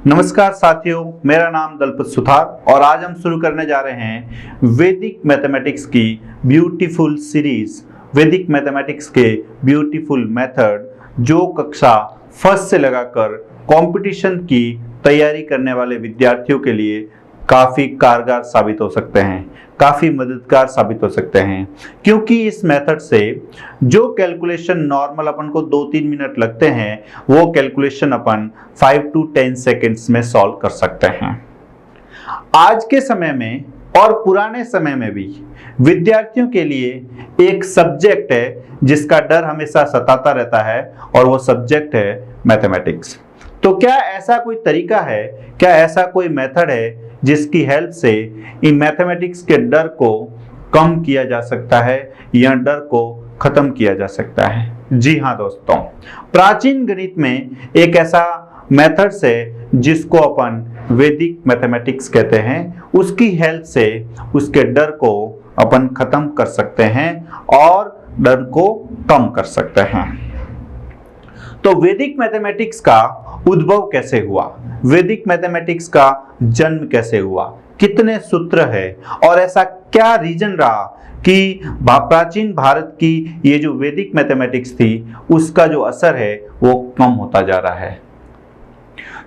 नमस्कार साथियों, मेरा नाम दलपत सुथार और आज हम शुरू करने जा रहे हैं वैदिक मैथमेटिक्स की ब्यूटीफुल सीरीज, वैदिक मैथमेटिक्स के ब्यूटीफुल मेथड, जो कक्षा फर्स्ट से लगाकर कंपटीशन की तैयारी करने वाले विद्यार्थियों के लिए काफ़ी कारगर साबित हो सकते हैं, काफ़ी मददगार साबित हो सकते हैं। क्योंकि इस मेथड से जो कैलकुलेशन नॉर्मल अपन को 2-3 मिनट लगते हैं, वो कैलकुलेशन अपन 5 to 10 सेकेंड्स में सॉल्व कर सकते हैं। आज के समय में और पुराने समय में भी विद्यार्थियों के लिए एक सब्जेक्ट है जिसका डर हमेशा सताता रहता है, और वो सब्जेक्ट है मैथमेटिक्स। तो क्या ऐसा कोई तरीका है, क्या ऐसा कोई मेथड है जिसकी हेल्प से इन मैथमेटिक्स के डर को कम किया जा सकता है या डर को खत्म किया जा सकता है? जी हाँ दोस्तों, प्राचीन गणित में एक ऐसा मेथड्स है जिसको अपन वैदिक मैथमेटिक्स कहते हैं। उसकी हेल्प से उसके डर को अपन खत्म कर सकते हैं और डर को कम कर सकते हैं। तो वैदिक मैथमेटिक्स का उद्भव कैसे हुआ, वैदिक मैथमेटिक्स का जन्म कैसे हुआ, कितने सूत्र है और ऐसा क्या रीजन रहा कि प्राचीन भारत की ये जो वैदिक मैथमेटिक्स थी उसका जो असर है वो कम होता जा रहा है।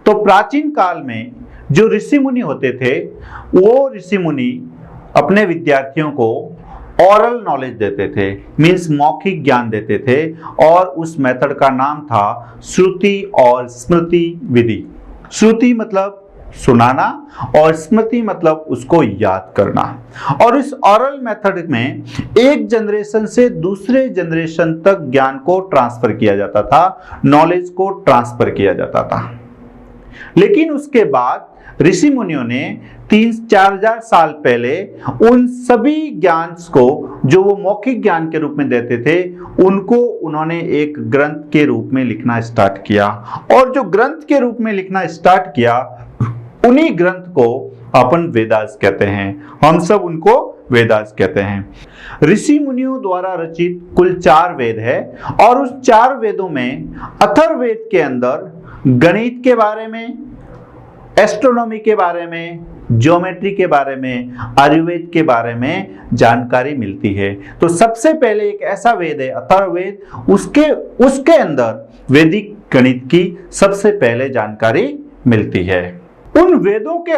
तो प्राचीन काल में जो ऋषि मुनि होते थे, वो ऋषि मुनि अपने विद्यार्थियों को ओरल नॉलेज देते थे, मीन्स मौखिक ज्ञान देते थे, और उस मेथड का नाम था श्रुति और स्मृति विधि। श्रुति मतलब सुनाना और स्मृति मतलब उसको याद करना। और इस ओरल मेथड में एक जनरेशन से दूसरे जनरेशन तक ज्ञान को ट्रांसफर किया जाता था, नॉलेज को ट्रांसफर किया जाता था। लेकिन उसके बाद ऋषि मुनियों ने 3-4 हजार साल पहले उन सभी ज्ञान को जो वो मौखिक ज्ञान के रूप में देते थे, उनको उन्होंने एक ग्रंथ के रूप में लिखना स्टार्ट किया। और जो ग्रंथ के रूप में लिखना स्टार्ट किया, उन्हीं ग्रंथ को अपन वेदास कहते हैं। हम सब उनको वेदास कहते हैं। ऋषि मुनियों द्वारा रचित कुल 4 वेद है, और उस 4 वेदों में अथर्ववेद के अंदर गणित के बारे में, एस्ट्रोनॉमी के बारे में, ज्योमेट्री के बारे में, आयुर्वेद के बारे में जानकारी मिलती है। तो सबसे पहले एक ऐसा वेद है अथर्ववेद, उसके अंदर वैदिक गणित की सबसे पहले जानकारी मिलती है। उन वेदों के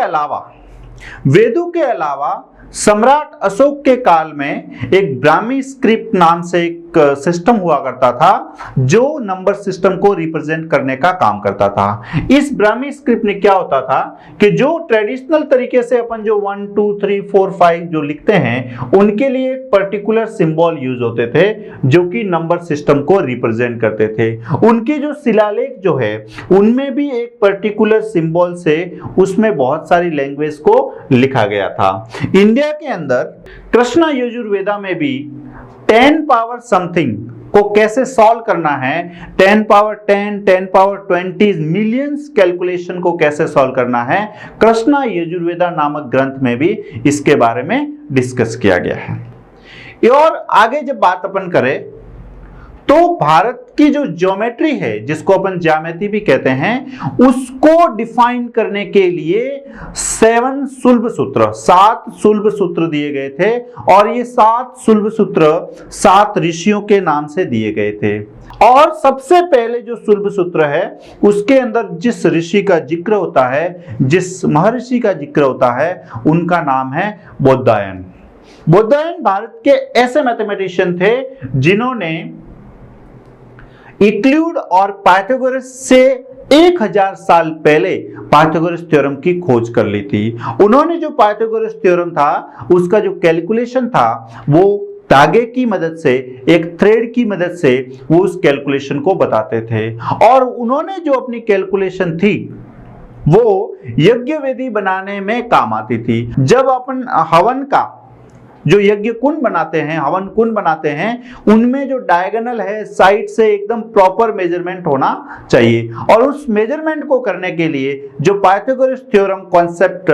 अलावा सम्राट अशोक के काल में एक ब्राह्मी स्क्रिप्ट नाम से एक सिस्टम हुआ करता था, जो नंबर सिस्टम को रिप्रेजेंट करने का काम करता था। इस ब्राह्मी स्क्रिप्ट में क्या होता था कि जो ट्रेडिशनल तरीके से अपन जो 1 2 3 4 5 जो लिखते हैं, उनके लिए एक पर्टिकुलर सिंबल यूज होते थे जो कि नंबर सिस्टम को रिप्रेजेंट करते थे। उनके जो शिलालेख जो है, उनमें भी एक पर्टिकुलर सिंबल से उसमें बहुत सारी लैंग्वेज को लिखा गया था। इंडिया के अंदर कृष्ण यजुर्वेदा में भी 10 पावर समथिंग को कैसे सॉल्व करना है, 10 पावर 10, 10 पावर 20 मिलियंस कैलकुलेशन को कैसे सॉल्व करना है, कृष्ण यजुर्वेदा नामक ग्रंथ में भी इसके बारे में डिस्कस किया गया है। और आगे जब बात अपन करें तो भारत की जो ज्योमेट्री है, जिसको अपन ज्यामिति भी कहते हैं, उसको डिफाइन करने के लिए 7 सुलभ सूत्र दिए गए थे। और ये 7 सुलभ सूत्र 7 ऋषियों के नाम से दिए गए थे। और सबसे पहले जो सुलभ सूत्र है, उसके अंदर जिस ऋषि का जिक्र होता है, जिस महर्षि का जिक्र होता है, उनका नाम है बौधायन। बौधायन भारत के ऐसे मैथमेटिशियन थे जिन्होंने यूक्लिड और पाइथागोरस से 1000 साल पहले पाइथागोरस थ्योरम की खोज कर ली थी। उन्होंने जो पाइथागोरस थ्योरम था, उसका जो कैलकुलेशन था, वो धागे की मदद से, एक थ्रेड की मदद से वो उस कैलकुलेशन को बताते थे। और उन्होंने जो अपनी कैलकुलेशन थी, वो यज्ञ वेदी बनाने में काम आती थी। जब अपन हवन का जो यज्ञ कुंड बनाते हैं, हवन कुंड बनाते हैं, उनमें जो डायगोनल है साइड से एकदम प्रॉपर मेजरमेंट होना चाहिए। और उस मेजरमेंट को करने के लिए जो पाइथागोरस थ्योरम कॉन्सेप्ट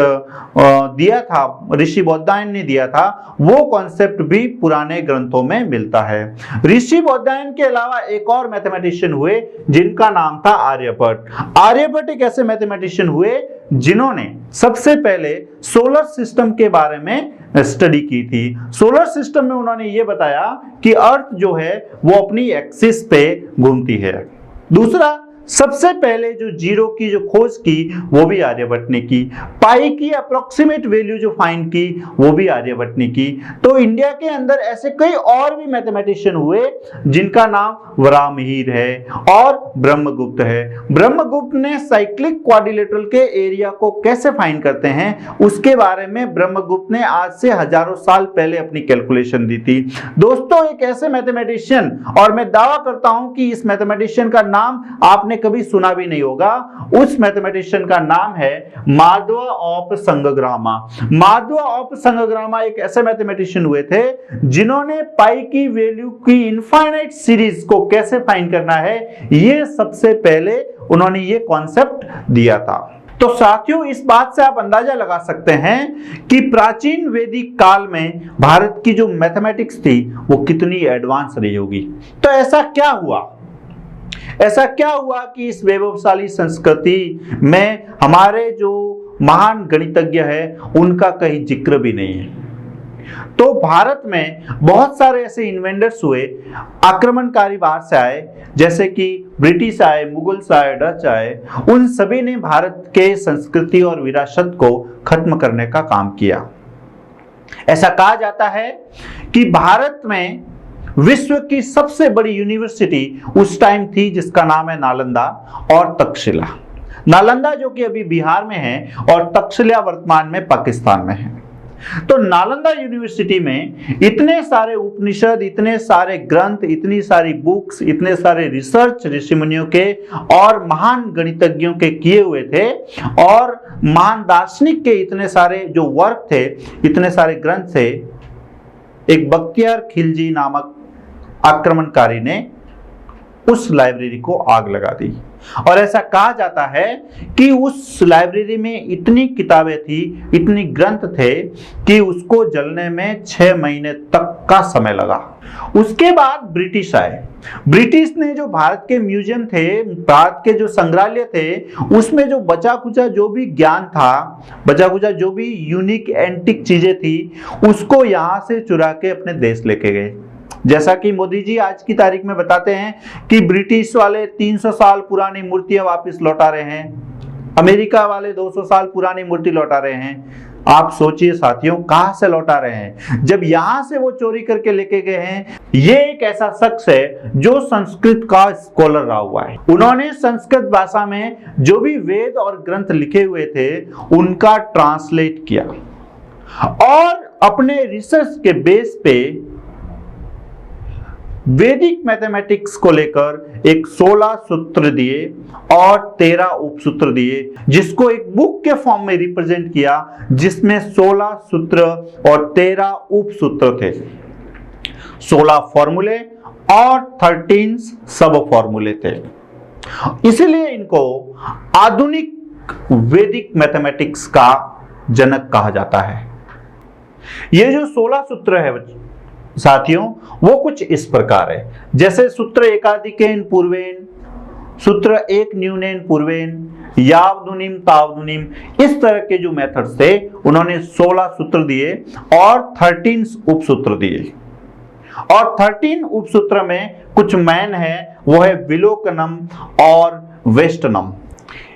दिया था, ऋषि बौद्धायन ने दिया था, वो कॉन्सेप्ट भी पुराने ग्रंथों में मिलता है। ऋषि बौद्धायन के अलावा एक और मैथमेटिशियन हुए जिनका नाम था आर्यभट्ट। आर्यभट्ट एक ऐसे मैथमेटिशियन हुए जिन्होंने सबसे पहले सोलर सिस्टम के बारे में स्टडी की थी। सोलर सिस्टम में उन्होंने ये बताया कि अर्थ जो है वो अपनी एक्सिस पे घूमती है। दूसरा, सबसे पहले जो जीरो की जो खोज की वो भी आर्यभट्ट ने की। पाई की अप्रोक्सीमेट वैल्यू जो फाइंड की वो भी आर्यभट्ट ने की। तो इंडिया के अंदर ऐसे कई और भी मैथमेटिशियन हुए जिनका नाम वराहमिहिर है और ब्रह्मगुप्त है। ब्रह्मगुप्त ने साइक्लिक क्वाड्रिलेटरल के एरिया को कैसे फाइंड करते हैं उसके बारे में ब्रह्मगुप्त ने आज से हजारों साल पहले अपनी कैलकुलेशन दी थी। दोस्तों, एक ऐसे मैथमेटिशियन, और मैं दावा करता हूं कि इस मैथमेटिशियन का नाम आपने कभी सुना भी नहीं होगा, उस मैथमेटिशियन का नाम है माधव ऑफ संघग्रामा। माधव ऑफ संघग्रामा एक ऐसे मैथमेटिशियन हुए थे जिन्होंने पाई की वैल्यू की इनफाइनाइट सीरीज को कैसे फाइंड करना है, ये सबसे पहले उन्होंने ये कॉन्सेप्ट दिया था। तो साथियों, इस बात से आप अंदाजा लगा सकते हैं कि प्राचीन वैदिक काल में भारत की जो मैथमेटिक्स थी वो कितनी एडवांस रही होगी। तो ऐसा क्या हुआ कि इस वैभवशाली संस्कृति में हमारे जो महान गणितज्ञ हैं उनका कहीं जिक्र भी नहीं है। तो भारत में बहुत सारे ऐसे इन्वेंटर्स हुए, आक्रमणकारी बाहर से आए, जैसे कि ब्रिटिश आए, मुगल्स आए, डच आए। उन सभी ने भारत के संस्कृति और विरासत को खत्म करने का काम किया। ऐसा कहा जाता है कि भारत में विश्व की सबसे बड़ी यूनिवर्सिटी उस टाइम थी जिसका नाम है नालंदा और तक्षशिला। नालंदा जो कि अभी बिहार में है और तक्षशिला वर्तमान में पाकिस्तान में है। तो नालंदा यूनिवर्सिटी में इतने सारे उपनिषद, इतने सारे ग्रंथ, इतनी सारी बुक्स, इतने सारे रिसर्च ऋषि मुनियों के और महान गणितज्ञों के किए हुए थे, और महान दार्शनिक के इतने सारे जो वर्क थे, इतने सारे ग्रंथ थे। एक बख्तियार खिलजी नामक आक्रमणकारी ने उस लाइब्रेरी को आग लगा दी, और ऐसा कहा जाता है कि उस लाइब्रेरी में इतनी किताबें थी, इतनी ग्रंथ थे कि उसको जलने में 6 महीने तक का समय लगा। उसके बाद ब्रिटिश आए। ब्रिटिश ने जो भारत के म्यूजियम थे, भारत के जो संग्रहालय थे, उसमें जो बचा कुचा जो भी ज्ञान था, बचा कुचा जो भी यूनिक एंटिक चीजें थी, उसको यहां से चुरा के अपने देश लेके गए। जैसा कि मोदी जी आज की तारीख में बताते हैं कि ब्रिटिश वाले 300 साल पुरानी मूर्तियां वापस लौटा रहे हैं, अमेरिका वाले 200 साल पुरानी मूर्ति लौटा रहे हैं। आप सोचिए साथियों, कहां से लौटा रहे हैं, जब यहां से वो चोरी करके लेके गए हैं। ये एक ऐसा शख्स है जो संस्कृत का स्कॉलर रहा हुआ है। उन्होंने संस्कृत भाषा में जो भी वेद और ग्रंथ लिखे हुए थे उनका ट्रांसलेट किया, और अपने रिसर्च के बेस पे वैदिक मैथमेटिक्स को लेकर एक 16 सूत्र दिए और 13 उपसूत्र दिए, जिसको एक बुक के फॉर्म में रिप्रेजेंट किया, जिसमें 16 सूत्र और 13 उपसूत्र थे, 16 फॉर्मूले और 13 सब फॉर्मूले थे। इसलिए इनको आधुनिक वैदिक मैथमेटिक्स का जनक कहा जाता है। ये जो 16 सूत्र है साथियों, वो कुछ इस प्रकार है, जैसे सूत्र एकाधिकेन पूर्वेन, सूत्र एक न्यूनेन पूर्वेन, यावदुनिम तावदुनिम, इस तरह के जो मेथड्स थे उन्होंने 16 सूत्र दिए और 13 उपसूत्र दिए। और 13 उपसूत्र में कुछ मैन है, वो है विलोकनम और वेस्टनम।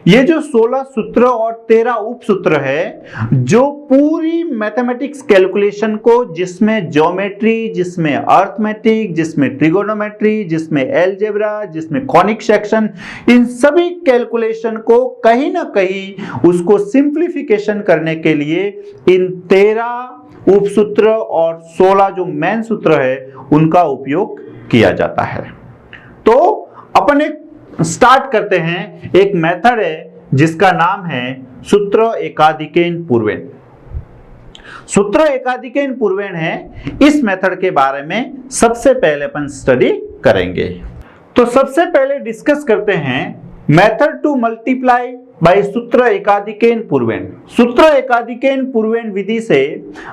ये जो 16 सूत्र और 13 उपसूत्र है, जो पूरी मैथमेटिक्स कैलकुलेशन को, जिसमें ज्योमेट्री, जिसमें अर्थमेटिक, जिसमें ट्रिगोनोमेट्री, जिसमें एलजेब्रा, जिसमें कॉनिक सेक्शन, इन सभी कैलकुलेशन को कहीं ना कहीं उसको सिंप्लीफिकेशन करने के लिए इन 13 उपसूत्र और 16 जो मेन सूत्र है उनका उपयोग किया जाता है। तो अपन एक स्टार्ट करते हैं। एक मेथड है जिसका नाम है सूत्र एकाधिकेन पूर्वेन। सूत्र एकाधिकैन पूर्वेण है, इस मेथड के बारे में सबसे पहले अपन स्टडी करेंगे। तो सबसे पहले डिस्कस करते हैं मेथड टू मल्टीप्लाई बाय सूत्र एकाधिकैन पूर्वेण। सूत्र एकाधिकैन पूर्वेण विधि से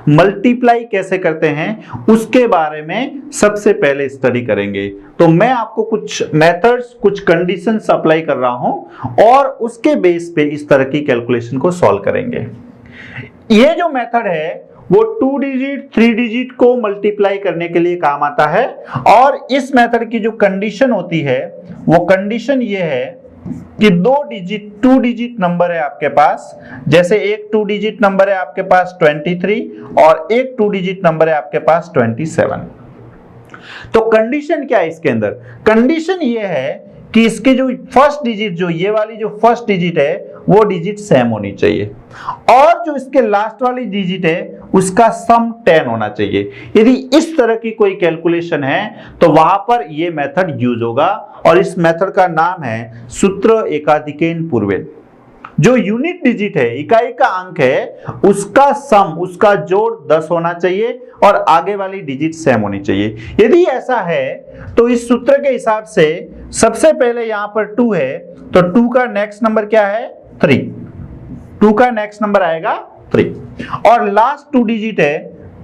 मल्टीप्लाई कैसे करते हैं उसके बारे में सबसे पहले स्टडी करेंगे। तो मैं आपको कुछ मेथड्स, कुछ कंडीशंस अप्लाई कर रहा हूं और उसके बेस पे इस तरह की कैलकुलेशन को सॉल्व करेंगे। ये जो मेथड है वो 2 डिजिट 3 डिजिट को मल्टीप्लाई करने के लिए काम आता है और इस मेथड की जो कंडीशन होती है वो कंडीशन ये है कि 2 डिजिट नंबर है आपके पास, जैसे एक 2 डिजिट नंबर है आपके पास 23 और एक 2 डिजिट नंबर है आपके पास 27। तो कंडीशन क्या है इसके अंदर? कंडीशन ये है कि इसके जो फर्स्ट डिजिट, जो ये वाली जो फर्स्ट डिजिट है वो डिजिट सेम होनी चाहिए और जो इसके लास्ट वाली डिजिट है उसका सम 10 होना चाहिए। यदि इस तरह की कोई कैलकुलेशन है तो वहां पर ये मेथड यूज होगा और इस मेथड का नाम है सूत्र एकाधिकैन पूर्वेण। जो यूनिट डिजिट है, इकाई का अंक है, उसका सम, उसका जोड़ 10 होना चाहिए और आगे वाली डिजिट सेम होनी चाहिए। यदि ऐसा है तो इस सूत्र के हिसाब से सबसे पहले यहां पर 2 है तो 2 का नेक्स्ट नंबर क्या है? 3। 2 का नेक्स्ट नंबर आएगा 3 और लास्ट 2 डिजिट है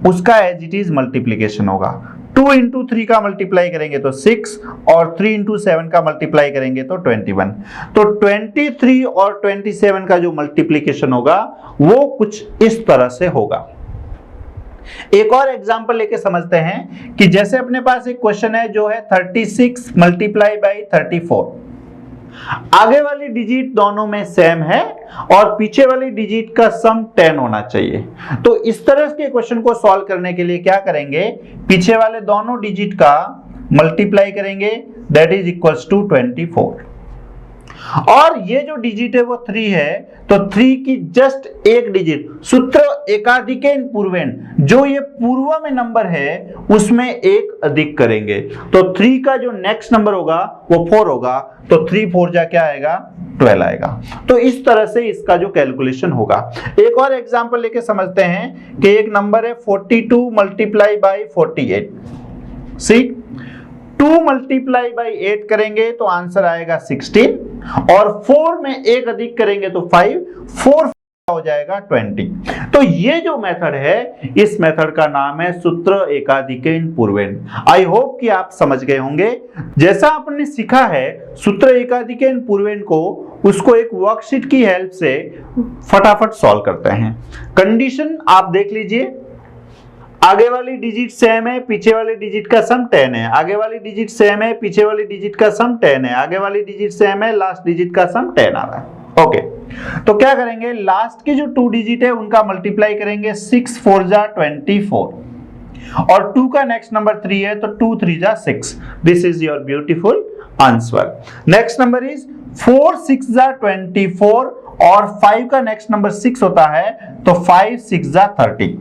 उसका एज इट इज मल्टीप्लीकेशन होगा। 2 इंटू 3 का मल्टीप्लाई करेंगे तो 6 और 3 इंटू 7 का मल्टीप्लाई करेंगे तो 21। तो 23 और 27 का जो मल्टीप्लीकेशन होगा वो कुछ इस तरह से होगा। एक और एग्जांपल लेके समझते हैं कि जैसे अपने पास एक क्वेश्चन है जो है 36 मल्टीप्लाई बाई 34। आगे वाली डिजिट दोनों में सेम है और पीछे वाली डिजिट का सम 10 होना चाहिए। तो इस तरह के क्वेश्चन को सॉल्व करने के लिए क्या करेंगे? पीछे वाले दोनों डिजिट का मल्टीप्लाई करेंगे, दैट इज इक्वल्स टू 24। और ये जो डिजिट है वो 3 है तो 3 की जस्ट एक डिजिट, सूत्र एकाधिकैन पूर्वेण, जो ये पूर्व में नंबर है उसमें एक अधिक करेंगे तो 3 का जो नेक्स्ट नंबर होगा वो 4 होगा तो 3 4 जा क्या आएगा? 12 आएगा। तो इस तरह से इसका जो कैलकुलेशन होगा। एक और एग्जांपल लेके समझते हैं कि एक नंबर है 42 multiply by 48। See 2 multiply by 8 करेंगे तो आंसर आएगा 16 और 4 में एक अधिक करेंगे तो 5, 4 हो जाएगा 20। तो ये जो मेथड है इस मेथड का नाम है सूत्र एकाधिकैन पूर्वेण। आई होप कि आप समझ गए होंगे। जैसा आपने सीखा है सूत्र एकाधिकैन पूर्वेण को, उसको एक वर्कशीट की हेल्प से फटाफट सॉल्व करते हैं। कंडीशन आप देख लीजिए, आगे वाली डिजिट सेम है, पीछे वाली डिजिट का सम 10 है। आगे वाली डिजिट सेम है, पीछे वाली डिजिट का सम 10 है। आगे वाली डिजिट सेम है, लास्ट डिजिट का सम 10 आ रहा है। ओके, तो क्या करेंगे? लास्ट के जो 2 डिजिट है उनका मल्टीप्लाई करेंगे। 6 4 जा 24 और 2 का नेक्स्ट नंबर 3 है तो 2 3 जा 6। This is your beautiful answer. Next number is 4 6 जा 24 और 5 का नेक्स्ट नंबर 6 होता है तो 5 6 जा 30।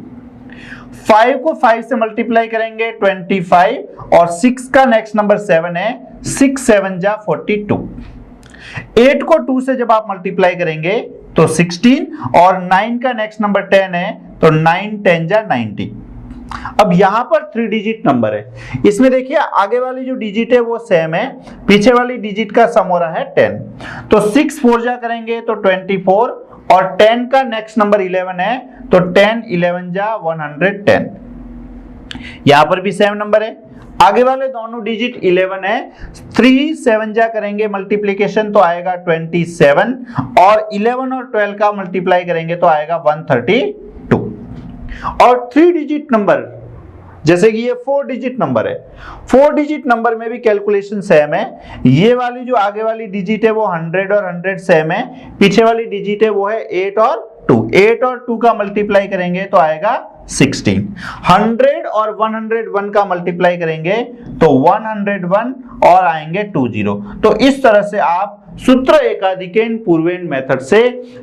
5 को 5 से मल्टीप्लाई करेंगे 25 और 6 का नेक्स्ट नंबर 7 है, 6 7 जा 42। 8 को 2 से जब आप मल्टीप्लाई करेंगे तो 16 और 9 का नेक्स्ट नंबर 10 है तो 9 10 जा 90। अब यहां पर 3 डिजिट नंबर है, इसमें देखिए आगे वाली जो डिजिट है वो सेम है, पीछे वाली डिजिट का सम हो रहा है 10। तो 6 4 जा करेंगे तो 24 और 10 का नेक्स्ट नंबर 11 है तो 10 11 जा 110। यहां पर भी सेम नंबर है, आगे वाले दोनों डिजिट 11 है। 3 7 जा करेंगे मल्टीप्लिकेशन तो आएगा 27 और 11 और 12 का मल्टीप्लाई करेंगे तो आएगा 132। और 3 डिजिट नंबर, जैसे कि ये 4 डिजिट नंबर है, 4 डिजिट नंबर में भी कैलकुलेशन सेम है। ये वाली जो आगे वाली डिजिट है वो 100 और 100 सेम है, पीछे वाली डिजिट है वो है 8 और 2। 8 और 2 का मल्टीप्लाई करेंगे तो आएगा 16। 100 और 101 का मल्टीप्लाई करेंगे तो 101 और आएंगे 20। तो इस तरह से आप सूत्र एकाधिकैन पूर्वेण मेथड से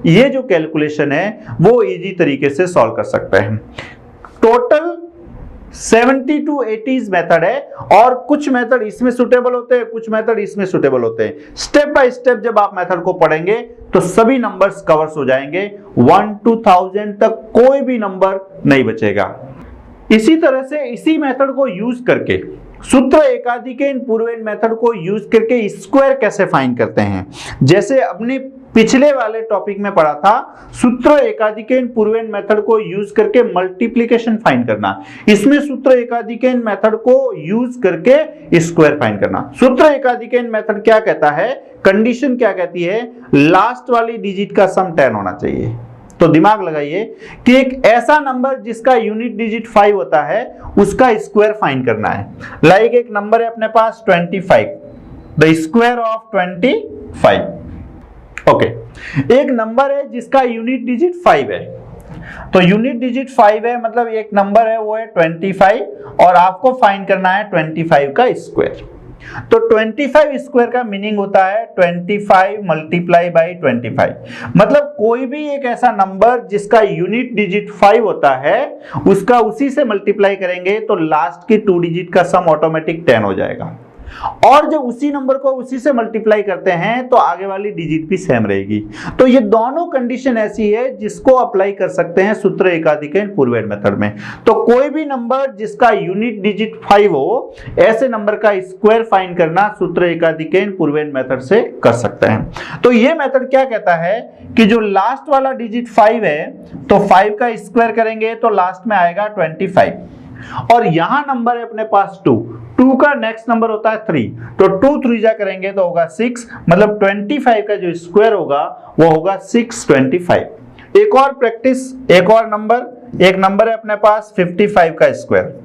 ये जो कैलकुलेशन है वो इजी तरीके से सॉल्व कर सकते हैं। टोटल 70 to 80 मेथड है, और कुछ मेथड इसमें सुटेबल होते हैं, कुछ मेथड इसमें सुटेबल होते हैं। स्टेप बाय स्टेप जब आप मेथड को पढ़ेंगे तो सभी नंबर्स कवर्स हो जाएंगे, 1 to 1000 तक कोई भी नंबर नहीं बचेगा। इसी तरह से इसी मेथड को यूज करके, सूत्र एकाधिकन पूर्वेन मेथड को यूज करके स्क्वायर कैसे फाइंड करते हैं, जैसे अपने पिछले वाले टॉपिक में पढ़ा था, सूत्र एकाधिकन पूर्वेन मेथड को यूज करके मल्टीप्लिकेशन फाइंड करना। इसमें सूत्र एकाधिकन मेथड को यूज करके स्क्वायर फाइंड करना। सूत्र एकाधिकन मेथड क्या कहता है, कंडीशन क्या कहती है, लास्ट वाली डिजिट का सम 10 होना चाहिए। तो दिमाग लगाइए कि एक ऐसा नंबर जिसका यूनिट डिजिट 5 होता है उसका स्क्वायर फाइंड करना है। लाइक एक नंबर है अपने पास 25, द स्क्वायर ऑफ 25। ओके, एक नंबर है जिसका यूनिट डिजिट 5 है, तो यूनिट डिजिट 5 है, मतलब एक नंबर है वो है 25, और आपको फाइंड करना है 25 का स्क्वायर। तो 25 स्क्वायर का मीनिंग होता है 25 मल्टीप्लाई बाई 25। मतलब कोई भी एक ऐसा नंबर जिसका यूनिट डिजिट 5 होता है उसका उसी से मल्टीप्लाई करेंगे तो लास्ट की 2 डिजिट का सम ऑटोमेटिक 10 हो जाएगा, और जब उसी नंबर को उसी से मल्टीप्लाई करते हैं तो आगे वाली डिजिट भी सेम रहेगी। तो ये दोनों कंडीशन ऐसी है जिसको अप्लाई कर सकते हैं सूत्र एकाधिकन पूर्वेन मेथड में। तो कोई भी नंबर जिसका यूनिट डिजिट 5 हो, ऐसे नंबर का स्क्वायर फाइंड करना सूत्र एकाधिकन पूर्वेन मेथड से कर सकते हैं। तो ये मेथड क्या कहता है कि जो लास्ट वाला डिजिट 5 है तो 5 का स्क्वायर करेंगे तो लास्ट में आएगा 25, और यहां नंबर है अपने पास 2 का नेक्स्ट नंबर होता है 3, तो 2 3 जा करेंगे तो होगा 6, मतलब 25 का जो स्क्वायर होगा वो होगा 625। एक और प्रैक्टिस, एक और नंबर, एक नंबर है अपने पास 55 का स्क्वायर।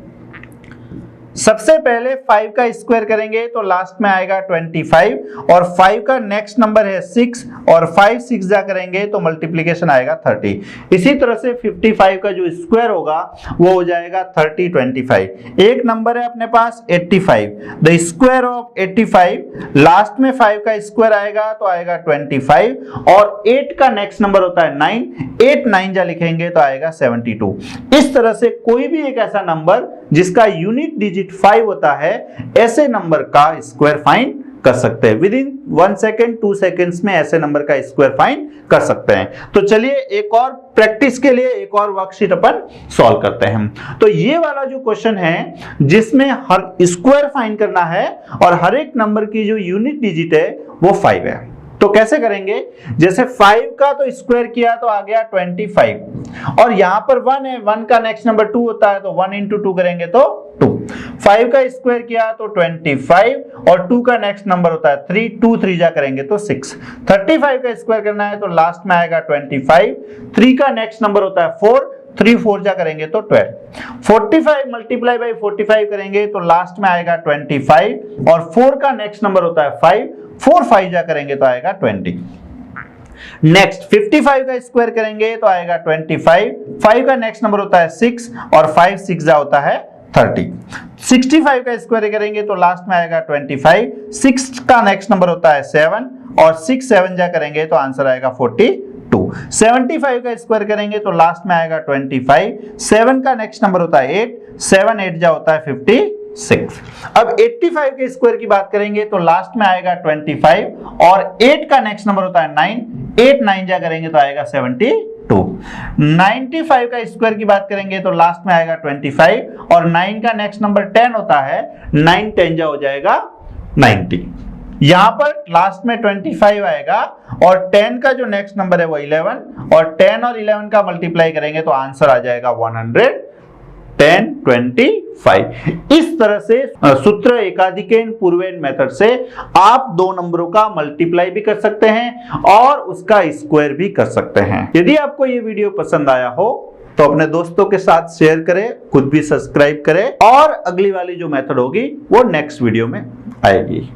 सबसे पहले 5 का स्क्वायर करेंगे तो लास्ट में आएगा 25, और 5 का नेक्स्ट नंबर है 6, और 5 6 जा करेंगे तो मल्टीप्लिकेशन आएगा 30। इसी तरह से 55 का जो स्क्वायर होगा वो हो जाएगा 30 25। एक नंबर है अपने पास 85, द स्क्वायर ऑफ 85, लास्ट में 5 का स्क्वायर आएगा तो आएगा 25, और 8 का नेक्स्ट नंबर होता है 9, 8 9 जा लिखेंगे तो आएगा 72। इस तरह से कोई भी एक ऐसा नंबर जिसका यूनिट डिजिट 5 होता है, ऐसे नंबर का स्क्वायर फाइंड कर सकते हैं। विद इन 1 सेकेंड 2 सेकेंड्स में ऐसे नंबर का स्क्वायर फाइंड कर सकते हैं। तो चलिए एक और प्रैक्टिस के लिए एक और वर्कशीट अपन सॉल्व करते हैं। तो ये वाला जो क्वेश्चन है जिसमें हर स्क्वायर फाइंड करना है और हर एक नंबर की जो यूनिट डिजिट है वो 5 है। तो कैसे करेंगे, जैसे 5 का तो स्क्वायर किया तो आ गया 25, और यहां पर 1 है, 1 का नेक्स्ट नंबर 2 होता है तो 1 into 2 करेंगे तो 2। 5 का स्क्वायर किया तो 25, और 2 का नेक्स्ट नंबर होता है 3, 2 3 जा करेंगे तो 6। 35 का स्क्वायर करना है तो लास्ट में आएगा 25, 3 का नेक्स्ट नंबर होता है 4, 3 4 जा करेंगे तो 12। 45 मल्टीप्लाई बाई 45 करेंगे तो लास्ट में आएगा 25, और 4 का नेक्स्ट नंबर होता है 5, 4 5 जा करेंगे तो आएगा 20। नेक्स्ट 55 का स्क्वायर करेंगे तो आएगा 25, 5 का नेक्स्ट नंबर होता है 6, और 5 6 जा होता है 30। 65 का स्क्वायर करेंगे तो लास्ट में आएगा 25, 6 का नेक्स्ट नंबर होता है 7, और 6 7 जा करेंगे तो आंसर आएगा 42। 75 का स्क्वायर करेंगे तो लास्ट में आएगा 25, 7 का नेक्स्ट नंबर होता है 8, 7 8 जा होता है 56। अब 85 के स्क्वायर की बात करेंगे तो लास्ट में आएगा 25, और 8 का नेक्स्ट नंबर होता है 9, 8 9 जा करेंगे तो आएगा 72। 95 का स्क्वायर की बात करेंगे तो लास्ट में आएगा 25, और 9 का नेक्स्ट नंबर 10 होता है, 9 10 जा हो जाएगा 90। यहां पर लास्ट में 25 आएगा, और 10 का जो नेक्स्ट नंबर है वो 11, और 10 और 11 का मल्टीप्लाई करेंगे तो आंसर आ जाएगा 110 25। इस तरह से सूत्र एकाधिकन पूर्वेन मेथड से आप दो नंबरों का मल्टीप्लाई भी कर सकते हैं और उसका स्क्वायर भी कर सकते हैं। यदि आपको ये वीडियो पसंद आया हो तो अपने दोस्तों के साथ शेयर करें, खुद भी सब्सक्राइब करें, और अगली वाली जो मेथड होगी वो नेक्स्ट वीडियो में आएगी।